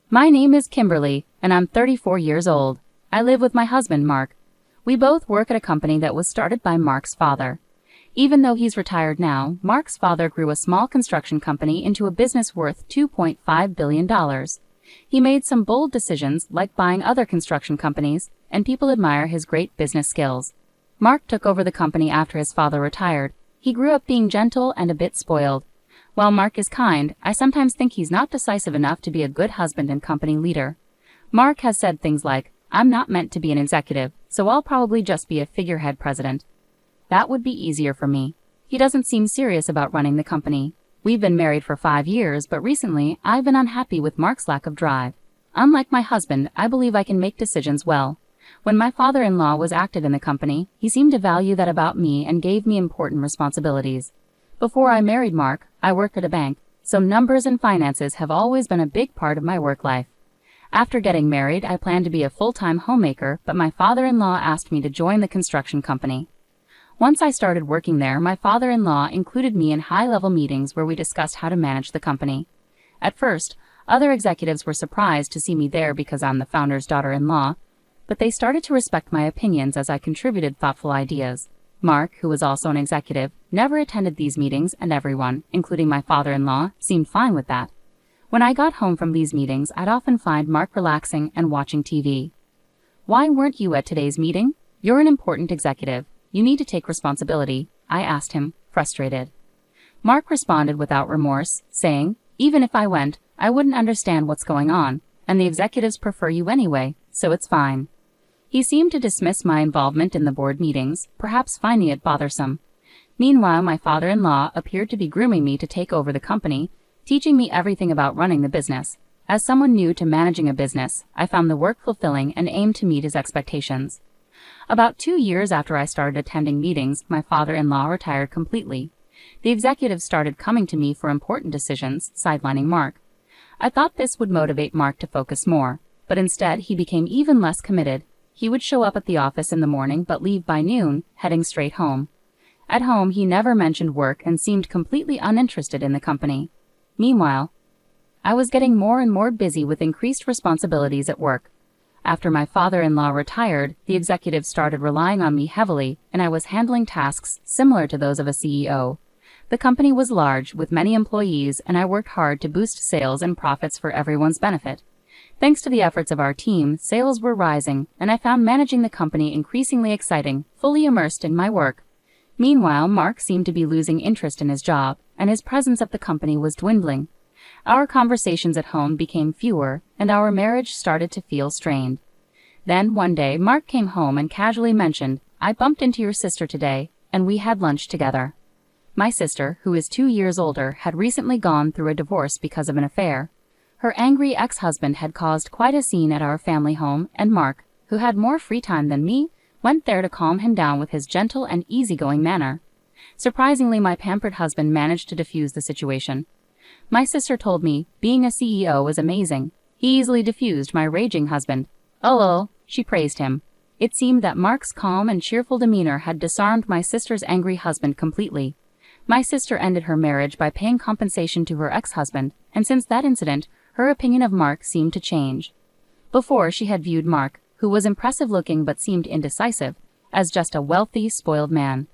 My name is Kimberly, and I'm 34 years old. I live with my husband, Mark. We both work at a company that was started by Mark's father. Even though he's retired now, Mark's father grew a small construction company into a business worth $2.5 billion. He made some bold decisions, like buying other construction companies, and people admire his great business skills. Mark took over the company after his father retired. He grew up being gentle and a bit spoiled. While Mark is kind, I sometimes think he's not decisive enough to be a good husband and company leader. Mark has said things like, "I'm not meant to be an executive, so I'll probably just be a figurehead president." That would be easier for me. He doesn't seem serious about running the company. We've been married for 5 years, but recently I've been unhappy with Mark's lack of drive. Unlike my husband, I believe I can make decisions well. When my father-in-law was active in the company, he seemed to value that about me and gave me important responsibilities. Before I married Mark, I worked at a bank, so numbers and finances have always been a big part of my work life. After getting married, I planned to be a full-time homemaker, but my father-in-law asked me to join the construction company. Once I started working there, my father-in-law included me in high-level meetings where we discussed how to manage the company. At first, other executives were surprised to see me there because I'm the founder's daughter-in-law, but they started to respect my opinions as I contributed thoughtful ideas. Mark, who was also an executive, never attended these meetings, and everyone, including my father-in-law, seemed fine with that. When I got home from these meetings, I'd often find Mark relaxing and watching TV. "Why weren't you at today's meeting? You're an important executive. You need to take responsibility," I asked him, frustrated. Mark responded without remorse, saying, "Even if I went, I wouldn't understand what's going on, and the executives prefer you anyway, so it's fine." He seemed to dismiss my involvement in the board meetings, perhaps finding it bothersome. Meanwhile, my father-in-law appeared to be grooming me to take over the company, teaching me everything about running the business. As someone new to managing a business, I found the work fulfilling and aimed to meet his expectations. About 2 years after I started attending meetings, my father-in-law retired completely. The executives started coming to me for important decisions, sidelining Mark. I thought this would motivate Mark to focus more, but instead he became even less committed. He would show up at the office in the morning but leave by noon, heading straight home. At home, he never mentioned work and seemed completely uninterested in the company. Meanwhile, I was getting more and more busy with increased responsibilities at work. After my father-in-law retired, the executives started relying on me heavily, and I was handling tasks similar to those of a CEO. The company was large, with many employees, and I worked hard to boost sales and profits for everyone's benefit. Thanks to the efforts of our team, sales were rising, and I found managing the company increasingly exciting, fully immersed in my work. Meanwhile, Mark seemed to be losing interest in his job, and his presence at the company was dwindling. Our conversations at home became fewer, and our marriage started to feel strained. Then, one day, Mark came home and casually mentioned, "I bumped into your sister today, and we had lunch together." My sister, who is 2 years older, had recently gone through a divorce because of an affair. Her angry ex-husband had caused quite a scene at our family home, and Mark, who had more free time than me, went there to calm him down with his gentle and easygoing manner. Surprisingly, my pampered husband managed to diffuse the situation. My sister told me, being a CEO was amazing. He easily diffused my raging husband. "Oh," she praised him. It seemed that Mark's calm and cheerful demeanor had disarmed my sister's angry husband completely. My sister ended her marriage by paying compensation to her ex-husband, and since that incident, her opinion of Mark seemed to change. Before, she had viewed Mark, who was impressive-looking but seemed indecisive, as just a wealthy, spoiled man.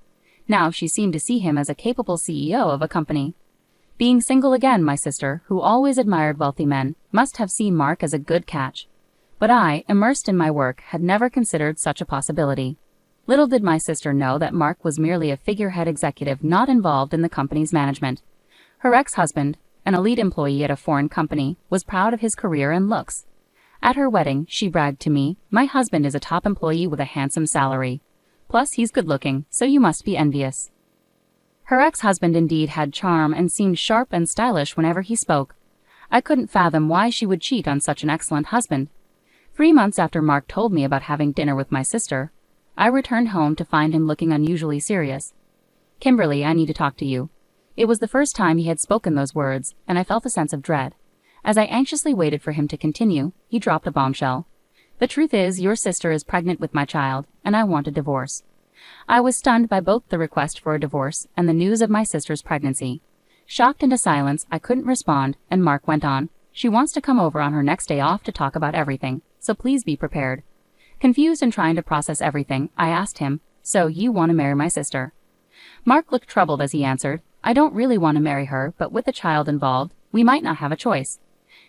Now she seemed to see him as a capable CEO of a company. Being single again, my sister, who always admired wealthy men, must have seen Mark as a good catch. But I, immersed in my work, had never considered such a possibility. Little did my sister know that Mark was merely a figurehead executive not involved in the company's management. Her ex-husband, an elite employee at a foreign company, was proud of his career and looks. At her wedding, she bragged to me, "My husband is a top employee with a handsome salary. Plus, he's good-looking, so you must be envious." Her ex-husband indeed had charm and seemed sharp and stylish whenever he spoke. I couldn't fathom why she would cheat on such an excellent husband. 3 months after Mark told me about having dinner with my sister, I returned home to find him looking unusually serious. "Kimberly, I need to talk to you." It was the first time he had spoken those words, and I felt a sense of dread. As I anxiously waited for him to continue, he dropped a bombshell. "The truth is, your sister is pregnant with my child, and I want a divorce." I was stunned by both the request for a divorce and the news of my sister's pregnancy. Shocked into silence, I couldn't respond, and Mark went on, She wants to come over on her next day off to talk about everything, so please be prepared." Confused and trying to process everything, I asked him, "So you want to marry my sister?" Mark looked troubled as he answered, "I don't really want to marry her, but with a child involved, we might not have a choice."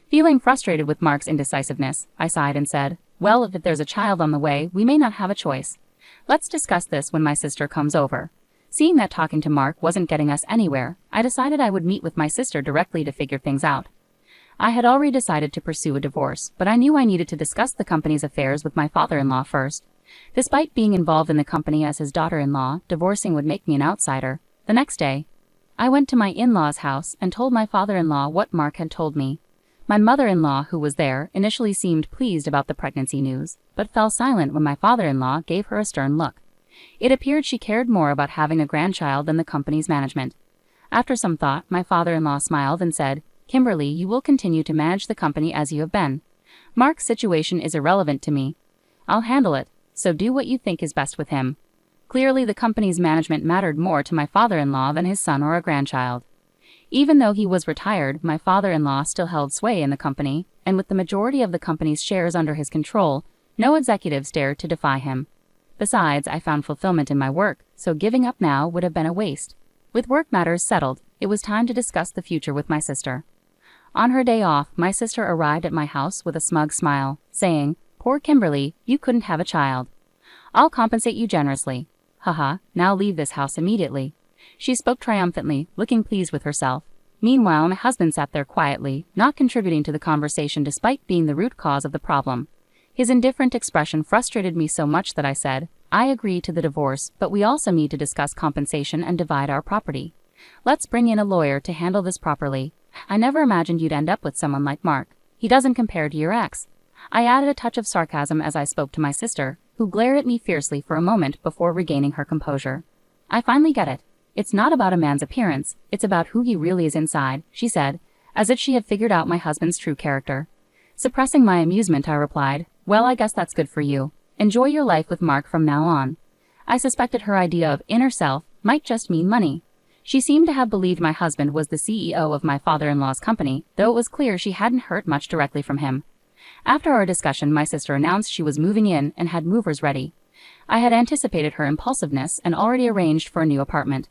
Feeling frustrated with Mark's indecisiveness, I sighed and said, "Well, if there's a child on the way, we may not have a choice. Let's discuss this when my sister comes over." Seeing that talking to Mark wasn't getting us anywhere, I decided I would meet with my sister directly to figure things out. I had already decided to pursue a divorce, but I knew I needed to discuss the company's affairs with my father-in-law first. Despite being involved in the company as his daughter-in-law, divorcing would make me an outsider. The next day, I went to my in-laws' house and told my father-in-law what Mark had told me. My mother-in-law, who was there, initially seemed pleased about the pregnancy news, but fell silent when my father-in-law gave her a stern look. It appeared she cared more about having a grandchild than the company's management. After some thought, my father-in-law smiled and said, "Kimberly, you will continue to manage the company as you have been. Mark's situation is irrelevant to me. I'll handle it, so do what you think is best with him." Clearly, the company's management mattered more to my father-in-law than his son or a grandchild. Even though he was retired, my father-in-law still held sway in the company, and with the majority of the company's shares under his control, no executives dared to defy him. Besides, I found fulfillment in my work, so giving up now would have been a waste. With work matters settled, it was time to discuss the future with my sister. On her day off, my sister arrived at my house with a smug smile, saying, "Poor Kimberly, you couldn't have a child. I'll compensate you generously. Haha, now leave this house immediately." She spoke triumphantly, looking pleased with herself. Meanwhile, my husband sat there quietly, not contributing to the conversation despite being the root cause of the problem. His indifferent expression frustrated me so much that I said, "I agree to the divorce, but we also need to discuss compensation and divide our property. Let's bring in a lawyer to handle this properly. I never imagined you'd end up with someone like Mark. He doesn't compare to your ex." I added a touch of sarcasm as I spoke to my sister, who glared at me fiercely for a moment before regaining her composure. "I finally get it. It's not about a man's appearance, it's about who he really is inside," she said, as if she had figured out my husband's true character. Suppressing my amusement, I replied, "Well, I guess that's good for you. Enjoy your life with Mark from now on." I suspected her idea of inner self might just mean money. She seemed to have believed my husband was the CEO of my father-in-law's company, though it was clear she hadn't heard much directly from him. After our discussion, my sister announced she was moving in and had movers ready. I had anticipated her impulsiveness and already arranged for a new apartment.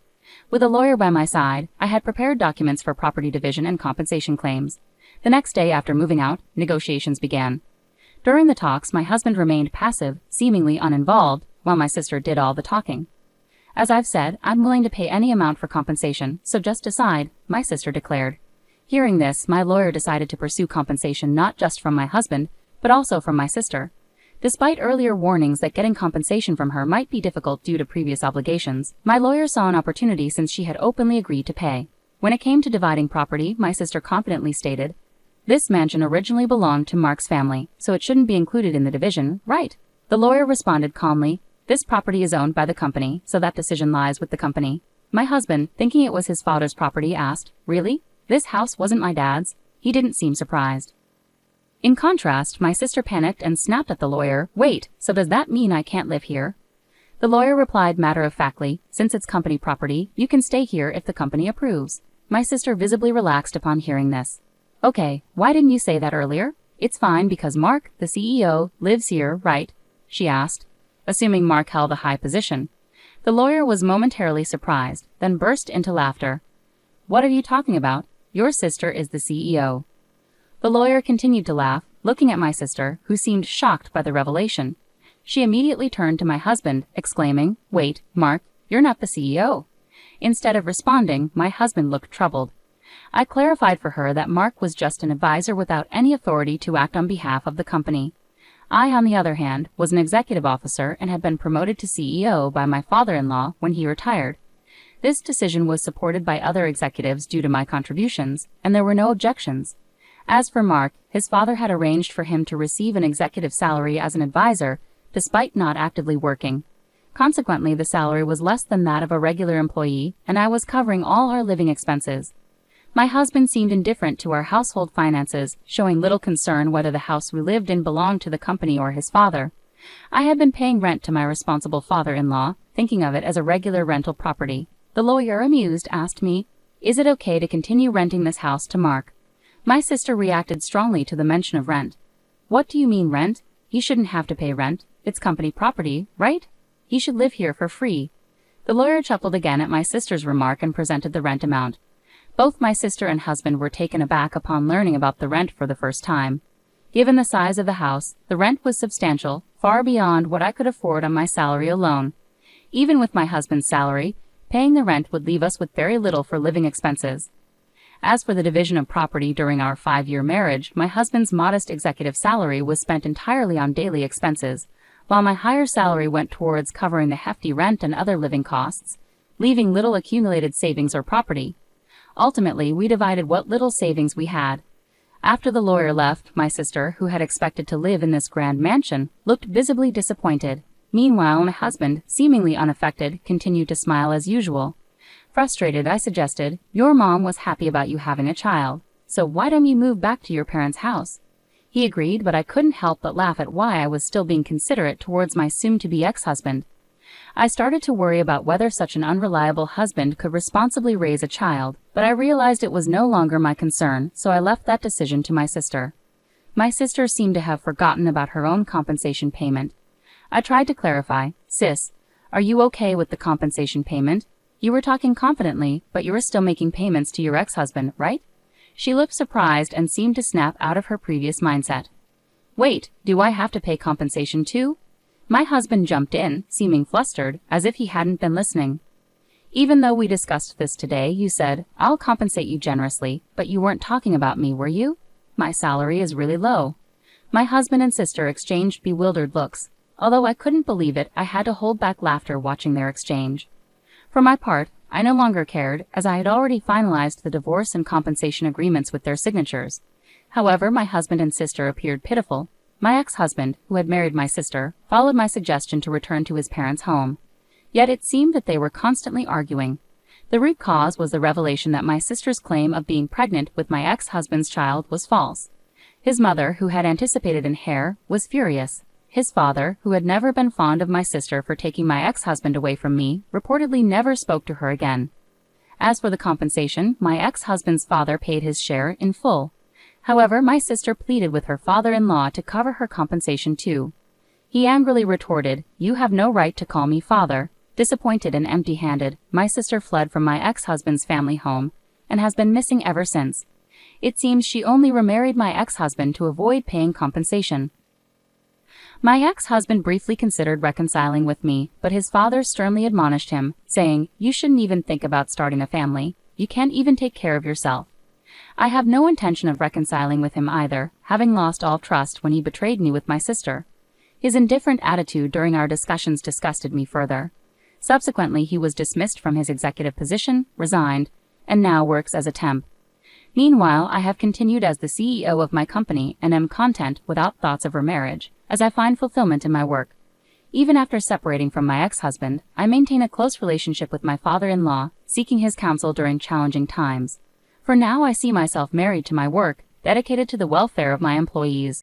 With a lawyer by my side, I had prepared documents for property division and compensation claims. The next day after moving out, negotiations began. During the talks, my husband remained passive, seemingly uninvolved, while my sister did all the talking. "As I've said, I'm willing to pay any amount for compensation, so just decide," my sister declared. Hearing this, my lawyer decided to pursue compensation not just from my husband, but also from my sister. Despite earlier warnings that getting compensation from her might be difficult due to previous obligations, my lawyer saw an opportunity since she had openly agreed to pay. When it came to dividing property, my sister confidently stated, "This mansion originally belonged to Mark's family, so it shouldn't be included in the division, right?" The lawyer responded calmly, "This property is owned by the company, so that decision lies with the company." My husband, thinking it was his father's property, asked, "Really? This house wasn't my dad's?" He didn't seem surprised. In contrast, my sister panicked and snapped at the lawyer, "Wait, so does that mean I can't live here?" The lawyer replied matter-of-factly, "Since it's company property, you can stay here if the company approves." My sister visibly relaxed upon hearing this. "Okay, why didn't you say that earlier?" "It's fine because Mark, the CEO, lives here, right?" she asked, assuming Mark held a high position. The lawyer was momentarily surprised, then burst into laughter. "What are you talking about? Your sister is the CEO." The lawyer continued to laugh, looking at my sister, who seemed shocked by the revelation. She immediately turned to my husband, exclaiming, "Wait, Mark, you're not the CEO." Instead of responding, my husband looked troubled. I clarified for her that Mark was just an advisor without any authority to act on behalf of the company. I, on the other hand, was an executive officer and had been promoted to CEO by my father-in-law when he retired. This decision was supported by other executives due to my contributions, and there were no objections. As for Mark, his father had arranged for him to receive an executive salary as an advisor, despite not actively working. Consequently, the salary was less than that of a regular employee, and I was covering all our living expenses. My husband seemed indifferent to our household finances, showing little concern whether the house we lived in belonged to the company or his father. I had been paying rent to my responsible father-in-law, thinking of it as a regular rental property. The lawyer, amused, asked me, "Is it okay to continue renting this house to Mark?" My sister reacted strongly to the mention of rent. What do you mean rent? He shouldn't have to pay rent. It's company property, right? He should live here for free. The lawyer chuckled again at my sister's remark and presented the rent amount. Both my sister and husband were taken aback upon learning about the rent for the first time. Given the size of the house, the rent was substantial, far beyond what I could afford on my salary alone. Even with my husband's salary, paying the rent would leave us with very little for living expenses. As for the division of property during our 5-year marriage, my husband's modest executive salary was spent entirely on daily expenses, while my higher salary went towards covering the hefty rent and other living costs, leaving little accumulated savings or property. Ultimately, we divided what little savings we had. After the lawyer left, my sister, who had expected to live in this grand mansion, looked visibly disappointed. Meanwhile, my husband, seemingly unaffected, continued to smile as usual. Frustrated, I suggested, "Your mom was happy about you having a child, so why don't you move back to your parents' house?" He agreed, but I couldn't help but laugh at why I was still being considerate towards my soon-to-be ex-husband. I started to worry about whether such an unreliable husband could responsibly raise a child, but I realized it was no longer my concern, so I left that decision to my sister. My sister seemed to have forgotten about her own compensation payment. I tried to clarify, "Sis, are you okay with the compensation payment? You were talking confidently, but you were still making payments to your ex-husband, right?" She looked surprised and seemed to snap out of her previous mindset. "Wait, do I have to pay compensation too?" My husband jumped in, seeming flustered, as if he hadn't been listening. "Even though we discussed this today, you said, 'I'll compensate you generously,' but you weren't talking about me, were you? My salary is really low." My husband and sister exchanged bewildered looks. Although I couldn't believe it, I had to hold back laughter watching their exchange. For my part, I no longer cared, as I had already finalized the divorce and compensation agreements with their signatures. However, my husband and sister appeared pitiful. My ex-husband, who had married my sister, followed my suggestion to return to his parents' home. Yet it seemed that they were constantly arguing. The root cause was the revelation that my sister's claim of being pregnant with my ex-husband's child was false. His mother, who had anticipated an heir, was furious. His father, who had never been fond of my sister for taking my ex-husband away from me, reportedly never spoke to her again. As for the compensation, my ex-husband's father paid his share in full. However, my sister pleaded with her father-in-law to cover her compensation too. He angrily retorted, "You have no right to call me father." Disappointed and empty-handed, my sister fled from my ex-husband's family home and has been missing ever since. It seems she only remarried my ex-husband to avoid paying compensation. My ex-husband briefly considered reconciling with me, but his father sternly admonished him, saying, "You shouldn't even think about starting a family. You can't even take care of yourself." I have no intention of reconciling with him either, having lost all trust when he betrayed me with my sister. His indifferent attitude during our discussions disgusted me further. Subsequently, he was dismissed from his executive position, resigned, and now works as a temp. Meanwhile, I have continued as the CEO of my company and am content without thoughts of remarriage, as I find fulfillment in my work. Even after separating from my ex-husband, I maintain a close relationship with my father-in-law, seeking his counsel during challenging times. For now, I see myself married to my work, dedicated to the welfare of my employees.